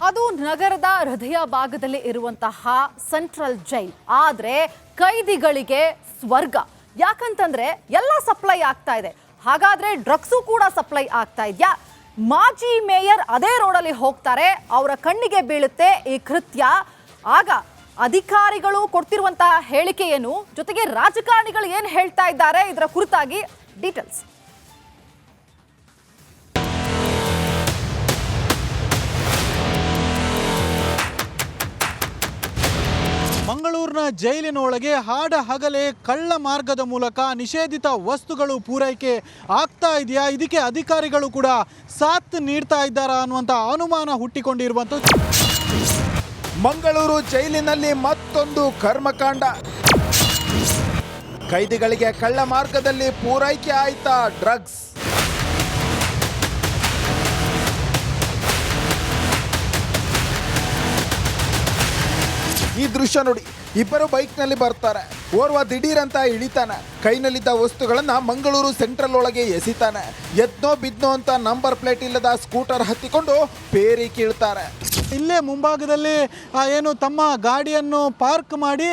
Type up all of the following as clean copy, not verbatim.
ಅದು ನಗರದ ಹೃದಯ ಭಾಗದಲ್ಲಿ ಇರುವಂತಹ ಸೆಂಟ್ರಲ್ ಜೈಲ್. ಆದ್ರೆ ಕೈದಿಗಳಿಗೆ ಸ್ವರ್ಗ. ಯಾಕಂತಂದ್ರೆ ಎಲ್ಲ ಸಪ್ಲೈ ಆಗ್ತಾ ಇದೆ. ಹಾಗಾದ್ರೆ ಡ್ರಗ್ಸು ಕೂಡ ಸಪ್ಲೈ ಆಗ್ತಾ ಇದೆಯಾ? ಮಾಜಿ ಮೇಯರ್ ಅದೇ ರೋಡಲ್ಲಿ ಹೋಗ್ತಾರೆ, ಅವರ ಕಣ್ಣಿಗೆ ಬೀಳುತ್ತೆ ಈ ಕೃತ್ಯ. ಆಗ ಅಧಿಕಾರಿಗಳು ಕೊಡ್ತಿರುವಂತಹ ಹೇಳಿಕೆ ಏನು, ಜೊತೆಗೆ ರಾಜಕಾರಣಿಗಳು ಏನು ಹೇಳ್ತಾ ಇದ್ದಾರೆ, ಇದರ ಕುರಿತಾಗಿ ಡೀಟೇಲ್ಸ್. ಮಂಗಳೂರಿನ ಜೈಲಿನೊಳಗೆ ಹಾಡ ಹಗಲೇ ಕಳ್ಳ ಮಾರ್ಗದ ಮೂಲಕ ನಿಷೇಧಿತ ವಸ್ತುಗಳು ಪೂರೈಕೆ ಆಗ್ತಾ ಇದೆಯಾ, ಇದಕ್ಕೆ ಅಧಿಕಾರಿಗಳು ಕೂಡ ಸಾಥ್ ನೀಡ್ತಾ ಇದ್ದಾರಾ ಅನ್ನುವಂಥ ಅನುಮಾನ ಹುಟ್ಟಿಕೊಂಡಿರುವಂಥದ್ದು. ಮಂಗಳೂರು ಜೈಲಿನಲ್ಲಿ ಮತ್ತೊಂದು ಕರ್ಮಕಾಂಡ. ಕೈದಿಗಳಿಗೆ ಕಳ್ಳ ಮಾರ್ಗದಲ್ಲಿ ಪೂರೈಕೆ ಆಯ್ತಾ ಡ್ರಗ್ಸ್? ಈ ದೃಶ್ಯ ನೋಡಿ, ಇಬ್ಬರು ಬೈಕ್ನಲ್ಲಿ ಬರ್ತಾರೆ. ಓರ್ವ ದಿಢೀರಂತ ಇಳಿತಾನೆ, ಕೈನಲ್ಲಿದ್ದ ವಸ್ತುಗಳನ್ನ ಮಂಗಳೂರು ಸೆಂಟ್ರಲ್ ಒಳಗೆ ಎಸಿತಾನೆ. ಎದ್ನೋ ಬಿದ್ನೋ ಅಂತ ನಂಬರ್ ಪ್ಲೇಟ್ ಇಲ್ಲದ ಸ್ಕೂಟರ್ ಹತ್ತಿಕೊಂಡು ಪೇರಿ ಕೀಳ್ತಾರೆ. ಇಲ್ಲೇ ಮುಂಭಾಗದಲ್ಲಿ ಏನು ತಮ್ಮ ಗಾಡಿಯನ್ನು ಪಾರ್ಕ್ ಮಾಡಿ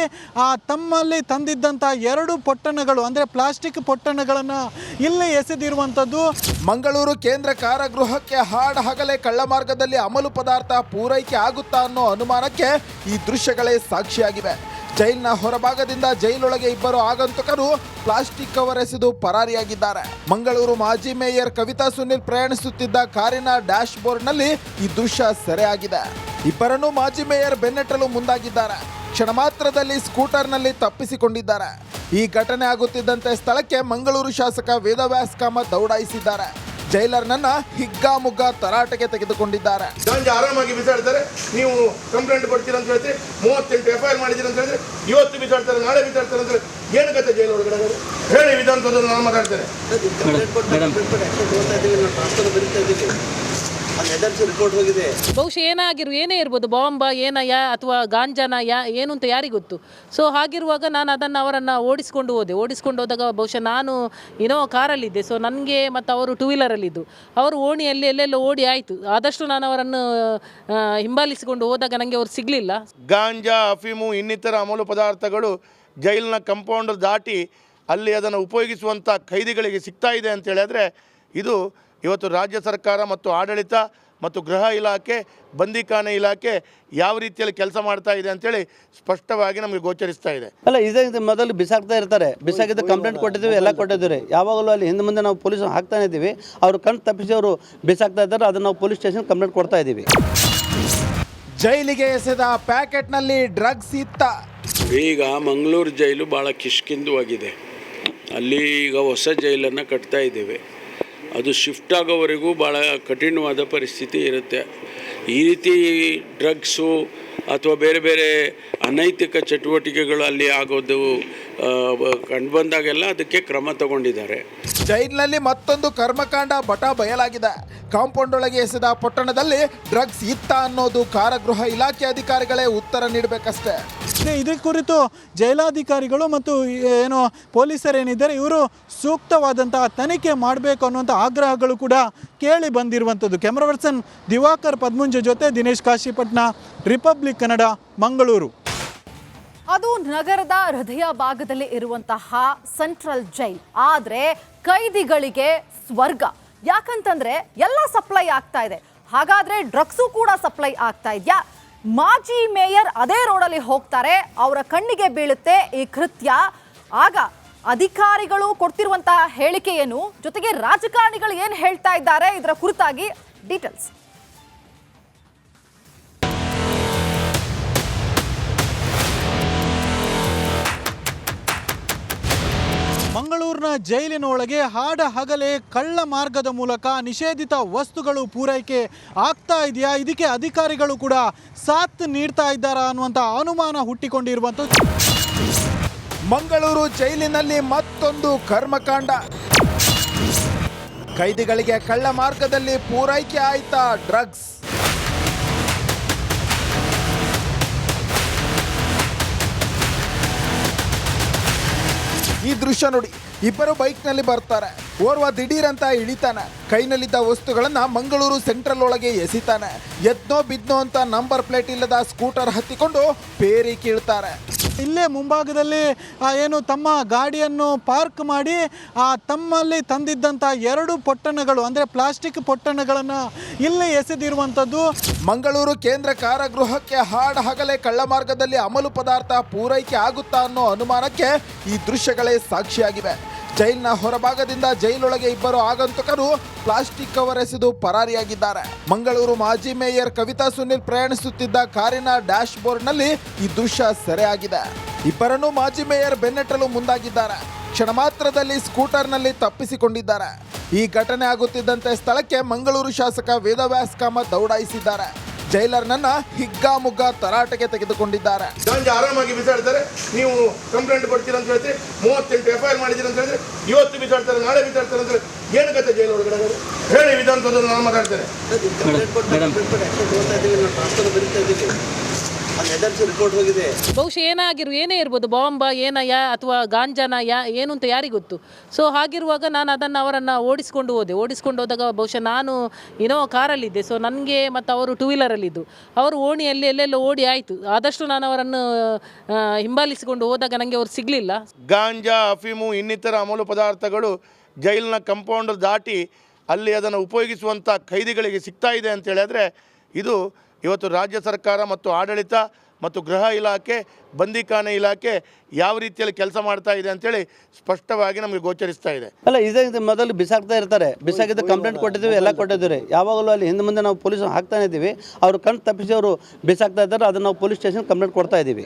ತಮ್ಮಲ್ಲಿ ತಂದಿದ್ದಂಥ 2 ಪೊಟ್ಟಣಗಳು ಅಂದರೆ ಪ್ಲಾಸ್ಟಿಕ್ ಪೊಟ್ಟಣಗಳನ್ನು ಇಲ್ಲೇ ಎಸೆದಿರುವಂಥದ್ದು. ಮಂಗಳೂರು ಕೇಂದ್ರ ಕಾರಾಗೃಹಕ್ಕೆ ಹಾಡ ಹಗಲೇ ಕಳ್ಳ ಮಾರ್ಗದಲ್ಲಿ ಅಮಲು ಪದಾರ್ಥ ಪೂರೈಕೆ ಆಗುತ್ತಾ ಅನ್ನೋ ಅನುಮಾನಕ್ಕೆ ಈ ದೃಶ್ಯಗಳೇ ಸಾಕ್ಷಿಯಾಗಿವೆ. ಜೈಲಿನ ಹೊರಭಾಗದಿಂದ ಜೈಲೊಳಗೆ ಇಬ್ಬರು ಆಗಂತುಕರು ಪ್ಲಾಸ್ಟಿಕ್ ಕವರ್ ಎಸೆದು ಪರಾರಿಯಾಗಿದ್ದಾರೆ. ಮಂಗಳೂರು ಮಾಜಿ ಮೇಯರ್ ಕವಿತಾ ಸುನಿಲ್ ಪ್ರಯಾಣಿಸುತ್ತಿದ್ದ ಕಾರಿನ ಡ್ಯಾಶ್ ಬೋರ್ಡ್ನಲ್ಲಿ ಈ ದೃಶ್ಯ ಸೆರೆಯಾಗಿದೆ. ಇಬ್ಬರನ್ನು ಮಾಜಿ ಮೇಯರ್ ಬೆನ್ನಟ್ಟಲು ಮುಂದಾಗಿದ್ದಾರೆ. ಕ್ಷಣ ಮಾತ್ರದಲ್ಲಿ ಸ್ಕೂಟರ್ನಲ್ಲಿ ತಪ್ಪಿಸಿಕೊಂಡಿದ್ದಾರೆ. ಈ ಘಟನೆ ಆಗುತ್ತಿದ್ದಂತೆ ಸ್ಥಳಕ್ಕೆ ಮಂಗಳೂರು ಶಾಸಕ ವೇದವ್ಯಾಸ್ ಕಾಮತ್ ದೌಡಾಯಿಸಿದ್ದಾರೆ. ಜೈಲರ್ನನ್ನ ಹಿಗ್ಗಾಮುಗ್ಗಾ ತರಾಟೆಗೆ ತೆಗೆದುಕೊಂಡಿದ್ದಾರೆ. ಆರಾಮಾಗಿ ಬಿಸಾಡ್ತಾರೆ, ನೀವು ಕಂಪ್ಲೇಂಟ್ ಕೊಡ್ತೀರ ಅಂತ ಹೇಳ್ತೀರಿ, 38 FIR ಮಾಡಿದ್ದೀರ ಅಂತ ಹೇಳಿದ್ರೆ ಇವತ್ತು ಬಿಸಾಡ್ತಾರೆ, ನಾಳೆ ಬಿಸಾಡ್ತಾರೆ ಅಂತ ಹೇಳಿ ಏನು ಕತೆ ಜೈಲು ಒಳಗಡೆ ಹೇಳಿ ವಿಧಾನಸೌಧ ನಾನು ಮಾತಾಡ್ತೇನೆ. ಬಹುಶಃ ಏನೇ ಇರ್ಬೋದು, ಬಾಂಬ ಏನಯ್ಯ ಅಥವಾ ಗಾಂಜಾನಯ್ಯ ಏನು ಅಂತ ಯಾರಿಗೆ ಗೊತ್ತು. ಸೊ ಹಾಗಿರುವಾಗ ನಾನು ಅದನ್ನು ಅವರನ್ನು ಓಡಿಸ್ಕೊಂಡು ಹೋದಾಗ ಬಹುಶಃ ನಾನು ಏನೋ ಕಾರಲ್ಲಿದ್ದೆ. ಸೊ ನನಗೆ ಮತ್ತು ಅವರು 2 ವೀಲರಲ್ಲಿದ್ದು, ಅವರು ಓಣಿಯಲ್ಲಿ ಎಲ್ಲೆಲ್ಲೋ ಓಡಿ ಆಯಿತು. ಆದಷ್ಟು ನಾನು ಅವರನ್ನು ಹಿಂಬಾಲಿಸಿಕೊಂಡು ಹೋದಾಗ ನನಗೆ ಅವರು ಸಿಗಲಿಲ್ಲ. ಗಾಂಜಾ, ಅಫೀಮು, ಇನ್ನಿತರ ಅಮಲು ಪದಾರ್ಥಗಳು ಜೈಲಿನ ಕಾಂಪೌಂಡ್ ದಾಟಿ ಅಲ್ಲಿ ಅದನ್ನು ಉಪಯೋಗಿಸುವಂಥ ಖೈದಿಗಳಿಗೆ ಸಿಗ್ತಾ ಇದೆ ಅಂತ ಹೇಳಿದ್ರೆ, ಇದು ಇವತ್ತು ರಾಜ್ಯ ಸರ್ಕಾರ ಮತ್ತು ಆಡಳಿತ ಮತ್ತು ಗೃಹ ಇಲಾಖೆ, ಬಂದಿಖಾನೆ ಇಲಾಖೆ ಯಾವ ರೀತಿಯಲ್ಲಿ ಕೆಲಸ ಮಾಡ್ತಾ ಇದೆ ಅಂತೇಳಿ ಸ್ಪಷ್ಟವಾಗಿ ನಮಗೆ ಗೋಚರಿಸ್ತಾ ಇದೆ. ಅಲ್ಲ, ಇದೇ ಮೊದಲು ಬಿಸಾಕ್ತಾ ಇರ್ತಾರೆ. ಬಿಸಾಕಿದ್ದು ಕಂಪ್ಲೇಂಟ್ ಕೊಟ್ಟಿದ್ದೀವಿ, ಎಲ್ಲ ಕೊಟ್ಟಿದ್ದೀವಿ. ಯಾವಾಗಲೂ ಅಲ್ಲಿ ಹಿಂದೆ ಮುಂದೆ ನಾವು ಪೊಲೀಸ್ ಹಾಕ್ತಾನೆ ಇದ್ದೀವಿ. ಅವರು ಕಣ್ಣು ತಪ್ಪಿಸಿ ಅವರು ಬಿಸಾಕ್ತಾ ಇದ್ದಾರೆ. ಅದನ್ನು ನಾವು ಪೊಲೀಸ್ ಸ್ಟೇಷನ್ ಕಂಪ್ಲೇಂಟ್ ಕೊಡ್ತಾ ಇದ್ದೀವಿ. ಜೈಲಿಗೆ ಎಸೆದ ಪ್ಯಾಕೆಟ್ನಲ್ಲಿ ಡ್ರಗ್ಸ್ ಇತ್ತ. ಈಗ ಮಂಗಳೂರು ಜೈಲು ಭಾಳ ಕಿಷ್ಕಿಂದವಾಗಿದೆ. ಅಲ್ಲಿ ಈಗ ಹೊಸ ಜೈಲನ್ನು ಕಟ್ತಾ ಇದ್ದೇವೆ. ಅದು ಶಿಫ್ಟ್ ಆಗೋವರೆಗೂ ಭಾಳ ಕಠಿಣವಾದ ಪರಿಸ್ಥಿತಿ ಇರುತ್ತೆ. ಈ ರೀತಿ ಡ್ರಗ್ಸು ಅಥವಾ ಬೇರೆ ಬೇರೆ ಅನೈತಿಕ ಚಟುವಟಿಕೆಗಳು ಅಲ್ಲಿ ಆಗೋದು ಕಂಡು ಬಂದಾಗೆಲ್ಲ ಅದಕ್ಕೆ ಕ್ರಮ ತಗೊಂಡಿದ್ದಾರೆ. ಜೈಲಿನಲ್ಲಿ ಮತ್ತೊಂದು ಕರ್ಮಕಾಂಡ ಬಯಲಾಗಿದೆ. ಕಾಂಪೌಂಡ್ ಒಳಗೆ ಎಸೆದ ಪೊಟ್ಟಣದಲ್ಲಿ ಡ್ರಗ್ಸ್ ಇತ್ತ ಅನ್ನೋದು ಕಾರಾಗೃಹ ಇಲಾಖೆ ಅಧಿಕಾರಿಗಳೇ ಉತ್ತರ ನೀಡಬೇಕಷ್ಟೇ. ಇದ್ರ ಕುರಿತು ಜೈಲಾಧಿಕಾರಿಗಳು ಮತ್ತು ಏನು ಪೊಲೀಸರೇನಿದ್ದಾರೆ ಇವರು ಸೂಕ್ತವಾದಂತಹ ತನಿಖೆ ಮಾಡಬೇಕು ಅನ್ನುವಂಥ ಆಗ್ರಹಗಳು ಕೂಡ ಕೇಳಿ ಬಂದಿರುವಂಥದ್ದು. ಕ್ಯಾಮರಾ ಪರ್ಸನ್ ದಿವಾಕರ್ ಪದ್ಮುಂಜ ಜೊತೆ ದಿನೇಶ್ ಕಾಶಿಪಟ್ನ, ರಿಪಬ್ಲಿಕ್ ಕನ್ನಡ, ಮಂಗಳೂರು. ಅದು ನಗರದ ಹೃದಯ ಭಾಗದಲ್ಲಿ ಇರುವಂತಹ ಸೆಂಟ್ರಲ್ ಜೈಲ್. ಆದ್ರೆ ಕೈದಿಗಳಿಗೆ ಸ್ವರ್ಗ. ಯಾಕಂತಂದ್ರೆ ಎಲ್ಲ ಸಪ್ಲೈ ಆಗ್ತಾ ಇದೆ. ಹಾಗಾದ್ರೆ ಡ್ರಗ್ಸು ಕೂಡ ಸಪ್ಲೈ ಆಗ್ತಾ ಇದೆಯಾ? ಮಾಜಿ ಮೇಯರ್ ಅದೇ ರೋಡಲ್ಲಿ ಹೋಗ್ತಾರೆ, ಅವರ ಕಣ್ಣಿಗೆ ಬೀಳುತ್ತೆ ಈ ಕೃತ್ಯ. ಆಗ ಅಧಿಕಾರಿಗಳು ಕೊಡ್ತಿರುವಂತಹ ಹೇಳಿಕೆ ಏನು, ಜೊತೆಗೆ ರಾಜಕಾರಣಿಗಳು ಏನು ಹೇಳ್ತಾ ಇದ್ದಾರೆ, ಇದರ ಕುರಿತಾಗಿ ಡೀಟೇಲ್ಸ್. ಮಂಗಳೂರಿನ ಜೈಲಿನೊಳಗೆ ಹಾಡ ಹಗಲೇ ಕಳ್ಳ ಮಾರ್ಗದ ಮೂಲಕ ನಿಷೇಧಿತ ವಸ್ತುಗಳು ಪೂರೈಕೆ ಆಗ್ತಾ ಇದೆಯಾ, ಇದಕ್ಕೆ ಅಧಿಕಾರಿಗಳು ಕೂಡ ಸಾಥ್ ನೀಡ್ತಾ ಇದ್ದಾರಾ ಅನ್ನುವಂಥ ಅನುಮಾನ ಹುಟ್ಟಿಕೊಂಡಿರುವಂಥದ್ದು. ಮಂಗಳೂರು ಜೈಲಿನಲ್ಲಿ ಮತ್ತೊಂದು ಕರ್ಮಕಾಂಡ. ಕೈದಿಗಳಿಗೆ ಕಳ್ಳ ಮಾರ್ಗದಲ್ಲಿ ಪೂರೈಕೆ ಆಯ್ತಾ ಡ್ರಗ್ಸ್? ಈ ದೃಶ್ಯ ನೋಡಿ, ಇಬ್ಬರು ಬೈಕ್ನಲ್ಲಿ ಬರ್ತಾರೆ. ಓರ್ವ ದಿಢೀರಂತ ಇಳಿತಾನೆ, ಕೈನಲ್ಲಿದ್ದ ವಸ್ತುಗಳನ್ನ ಮಂಗಳೂರು ಸೆಂಟ್ರಲ್ ಒಳಗೆ ಎಸಿತಾನೆ. ಎದ್ನೋ ಬಿದ್ನೋ ಅಂತ ನಂಬರ್ ಪ್ಲೇಟ್ ಇಲ್ಲದ ಸ್ಕೂಟರ್ ಹತ್ತಿಕೊಂಡು ಪೇರಿ ಕೀಳ್ತಾರೆ. ಇಲ್ಲೇ ಮುಂಭಾಗದಲ್ಲಿ ಏನು ತಮ್ಮ ಗಾಡಿಯನ್ನು ಪಾರ್ಕ್ ಮಾಡಿ ತಮ್ಮಲ್ಲಿ ತಂದಿದ್ದಂಥ 2 ಪೊಟ್ಟಣಗಳು ಅಂದರೆ ಪ್ಲಾಸ್ಟಿಕ್ ಪೊಟ್ಟಣಗಳನ್ನು ಇಲ್ಲೇ ಎಸೆದಿರುವಂಥದ್ದು. ಮಂಗಳೂರು ಕೇಂದ್ರ ಕಾರಾಗೃಹಕ್ಕೆ ಹಗಲೇ ಕಳ್ಳ ಮಾರ್ಗದಲ್ಲಿ ಅಮಲು ಪದಾರ್ಥ ಪೂರೈಕೆ ಆಗುತ್ತಾ ಅನ್ನೋ ಅನುಮಾನಕ್ಕೆ ಈ ದೃಶ್ಯಗಳೇ ಸಾಕ್ಷಿಯಾಗಿವೆ. ಜೈಲಿನ ಹೊರಭಾಗದಿಂದ ಜೈಲೊಳಗೆ ಇಬ್ಬರು ಆಗಂತುಕರು ಪ್ಲಾಸ್ಟಿಕ್ ಕವರ್ ಎಸೆದು ಪರಾರಿಯಾಗಿದ್ದಾರೆ. ಮಂಗಳೂರು ಮಾಜಿ ಮೇಯರ್ ಕವಿತಾ ಸುನಿಲ್ ಪ್ರಯಾಣಿಸುತ್ತಿದ್ದ ಕಾರಿನ ಡ್ಯಾಶ್ ಬೋರ್ಡ್ನಲ್ಲಿ ಈ ದೃಶ್ಯ ಸೆರೆಯಾಗಿದೆ. ಇಬ್ಬರನ್ನು ಮಾಜಿ ಮೇಯರ್ ಬೆನ್ನಟ್ಟಲು ಮುಂದಾಗಿದ್ದಾರೆ. ಕ್ಷಣ ಮಾತ್ರದಲ್ಲಿ ಸ್ಕೂಟರ್ನಲ್ಲಿ ತಪ್ಪಿಸಿಕೊಂಡಿದ್ದಾರೆ. ಈ ಘಟನೆ ಆಗುತ್ತಿದ್ದಂತೆ ಸ್ಥಳಕ್ಕೆ ಮಂಗಳೂರು ಶಾಸಕ ವೇದವ್ಯಾಸ್ ಕಾಮತ್ ದೌಡಾಯಿಸಿದ್ದಾರೆ. ಜೈಲರ್ನನ್ನ ಹಿಗ್ಗಾಮುಗ್ಗಾ ತರಾಟೆಗೆ ತೆಗೆದುಕೊಂಡಿದ್ದಾರೆ. ಗಾಂಜಾ ಆರಾಮಾಗಿ ಬಿಸಾಡ್ತಾರೆ, ನೀವು ಕಂಪ್ಲೇಂಟ್ ಕೊಡ್ತೀರ ಅಂತ ಹೇಳ್ತೀರಿ, 38 FIR ಮಾಡಿದ್ದೀರ ಅಂತ ಹೇಳಿದ್ರೆ ಇವತ್ತು ಬಿಸಾಡ್ತಾರೆ, ನಾಳೆ ಬಿಸಾಡ್ತಾರೆ ಅಂತ ಹೇಳಿ ಏನು ಕತೆ ಜೈಲು ಒಳಗಡೆ ಹೇಳಿ ವಿಧಾನಸೌಧ ನಾನು ಮಾತಾಡ್ತೇನೆ. ಬಹುಶಃ ಏನೇ ಇರ್ಬೋದು, ಬಾಂಬ ಅಥವಾ ಗಾಂಜಾನ ಏನು ಅಂತ ಯಾರಿಗೆ ಗೊತ್ತು. ಸೊ ಹಾಗಿರುವಾಗ ನಾನು ಅದನ್ನು ಅವರನ್ನು ಓಡಿಸ್ಕೊಂಡು ಹೋದಾಗ ಬಹುಶಃ ನಾನು ಕಾರಲ್ಲಿದ್ದೆ. ಸೊ ನನಗೆ ಮತ್ತು ಅವರು 2 ವೀಲರಲ್ಲಿದ್ದು, ಅವರು ಓಣಿಯಲ್ಲಿ ಎಲ್ಲೆಲ್ಲೋ ಓಡಿ ಆಯಿತು. ಆದಷ್ಟು ನಾನು ಅವರನ್ನು ಹಿಂಬಾಲಿಸಿಕೊಂಡು ಹೋದಾಗ ನನಗೆ ಅವರು ಸಿಗಲಿಲ್ಲ. ಗಾಂಜಾ, ಅಫೀಮು, ಇನ್ನಿತರ ಅಮಲು ಪದಾರ್ಥಗಳು ಜೈಲಿನ ಕಾಂಪೌಂಡ್ ದಾಟಿ ಅಲ್ಲಿ ಅದನ್ನು ಉಪಯೋಗಿಸುವಂಥ ಖೈದಿಗಳಿಗೆ ಸಿಗ್ತಾ ಇದೆ ಅಂತ ಹೇಳಿದ್ರೆ ಇದು ಇವತ್ತು ರಾಜ್ಯ ಸರ್ಕಾರ ಮತ್ತು ಆಡಳಿತ ಮತ್ತು ಗೃಹ ಇಲಾಖೆ, ಬಂದಿಖಾನೆ ಇಲಾಖೆ ಯಾವ ರೀತಿಯಲ್ಲಿ ಕೆಲಸ ಮಾಡ್ತಾ ಇದೆ ಅಂತೇಳಿ ಸ್ಪಷ್ಟವಾಗಿ ನಮಗೆ ಗೋಚರಿಸ್ತಾ ಇದೆ. ಅಲ್ಲ, ಇದೇ ಮೊದಲು ಬಿಸಾಕ್ತಾ ಇರ್ತಾರೆ. ಬಿಸಾಕಿದ್ದು ಕಂಪ್ಲೇಂಟ್ ಕೊಟ್ಟಿದ್ದೀವಿ, ಎಲ್ಲ ಕೊಟ್ಟಿದ್ದೀವಿ. ಯಾವಾಗಲೂ ಅಲ್ಲಿ ಹಿಂದೆ ಮುಂದೆ ನಾವು ಪೊಲೀಸ್ ಹಾಕ್ತಾನೆ ಇದ್ದೀವಿ. ಅವರು ಕಣ್ಣು ತಪ್ಪಿಸಿ ಅವರು ಬಿಸಾಕ್ತಾ ಇದ್ದಾರೆ. ಅದನ್ನು ನಾವು ಪೊಲೀಸ್ ಸ್ಟೇಷನ್ ಕಂಪ್ಲೇಂಟ್ ಕೊಡ್ತಾ ಇದ್ದೀವಿ.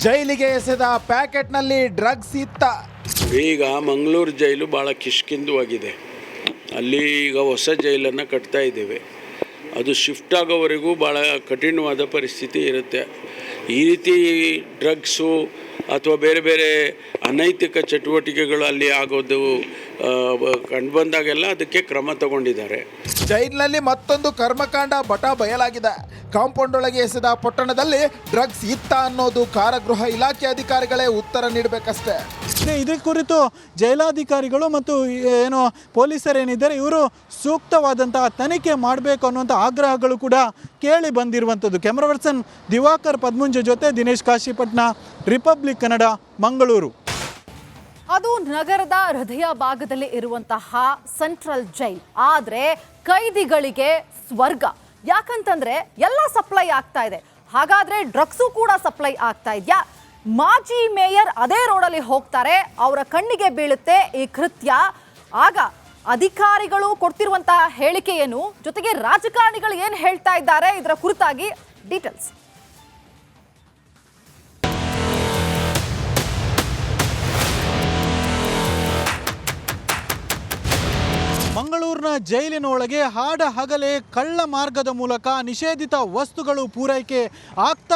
ಜೈಲಿಗೆ ಎಸೆದ ಪ್ಯಾಕೆಟ್ನಲ್ಲಿ ಡ್ರಗ್ಸ್ ಇತ್ತ. ಈಗ ಮಂಗಳೂರು ಜೈಲು ಭಾಳ ಕಿಷ್ಕಿಂದವಾಗಿದೆ. ಅಲ್ಲಿ ಈಗ ಹೊಸ ಜೈಲನ್ನು ಕಟ್ತಾ ಇದ್ದೇವೆ. ಅದು ಶಿಫ್ಟ್ ಆಗೋವರೆಗೂ ಭಾಳ ಕಠಿಣವಾದ ಪರಿಸ್ಥಿತಿ ಇರುತ್ತೆ. ಈ ರೀತಿ ಡ್ರಗ್ಸು ಅಥವಾ ಬೇರೆ ಬೇರೆ ಅನೈತಿಕ ಚಟುವಟಿಕೆಗಳು ಅಲ್ಲಿ ಆಗೋದು ಕಂಡುಬಂದಾಗೆಲ್ಲ ಅದಕ್ಕೆ ಕ್ರಮ ತಗೊಂಡಿದ್ದಾರೆ. ಜೈಲಿನಲ್ಲಿ ಮತ್ತೊಂದು ಕರ್ಮಕಾಂಡ ಬಯಲಾಗಿದೆ. ಕಾಂಪೌಂಡ್ ಒಳಗೆ ಎಸೆದ ಪೊಟ್ಟಣದಲ್ಲಿ ಡ್ರಗ್ಸ್ ಇತ್ತ ಅನ್ನೋದು ಕಾರಾಗೃಹ ಇಲಾಖೆ ಅಧಿಕಾರಿಗಳೇ ಉತ್ತರ ನೀಡಬೇಕಷ್ಟೇ. ಇದ್ರ ಕುರಿತು ಜೈಲಾಧಿಕಾರಿಗಳು ಮತ್ತು ಏನು ಪೊಲೀಸರೇನಿದ್ದಾರೆ ಇವರು ಸೂಕ್ತವಾದಂತಹ ತನಿಖೆ ಮಾಡಬೇಕು ಅನ್ನುವಂಥ ಆಗ್ರಹಗಳು ಕೂಡ ಕೇಳಿ ಬಂದಿರುವಂಥದ್ದು. ಕ್ಯಾಮ್ರಾ ಪರ್ಸನ್ ದಿವಾಕರ್ ಪದ್ಮುಂಜ ಜೊತೆ ದಿನೇಶ್ ಕಾಶಿಪಟ್ನ, ರಿಪಬ್ಲಿಕ್ ಕನ್ನಡ, ಮಂಗಳೂರು. ಅದು ನಗರದ ಹೃದಯ ಭಾಗದಲ್ಲಿ ಇರುವಂತಹ ಸೆಂಟ್ರಲ್ ಜೈಲ್. ಆದರೆ ಕೈದಿಗಳಿಗೆ ಸ್ವರ್ಗ. ಯಾಕಂತಂದ್ರೆ ಎಲ್ಲ ಸಪ್ಲೈ ಆಗ್ತಾ ಇದೆ. ಹಾಗಾದ್ರೆ ಡ್ರಗ್ಸು ಕೂಡ ಸಪ್ಲೈ ಆಗ್ತಾ ಇದೆಯಾ? ಮಾಜಿ ಮೇಯರ್ ಅದೇ ರೋಡಲ್ಲಿ ಹೋಗ್ತಾರೆ, ಅವರ ಕಣ್ಣಿಗೆ ಬೀಳುತ್ತೆ ಈ ಕೃತ್ಯ. ಆಗ ಅಧಿಕಾರಿಗಳು ಕೊಡ್ತಿರುವಂತಹ ಹೇಳಿಕೆ ಏನು, ಜೊತೆಗೆ ರಾಜಕಾರಣಿಗಳು ಏನು ಹೇಳ್ತಾ ಇದ್ದಾರೆ, ಇದರ ಕುರಿತಾಗಿ ಡೀಟೇಲ್ಸ್. ಮಂಗಳೂರಿನ ಜೈಲಿನ ಒಳಗೆ ಹಗಲೇ ಕಳ್ಳ ಮಾರ್ಗದ ಮೂಲಕ ನಿಷೇಧಿತ ವಸ್ತುಗಳು ಪೂರೈಕೆ ಆಗ್ತಾ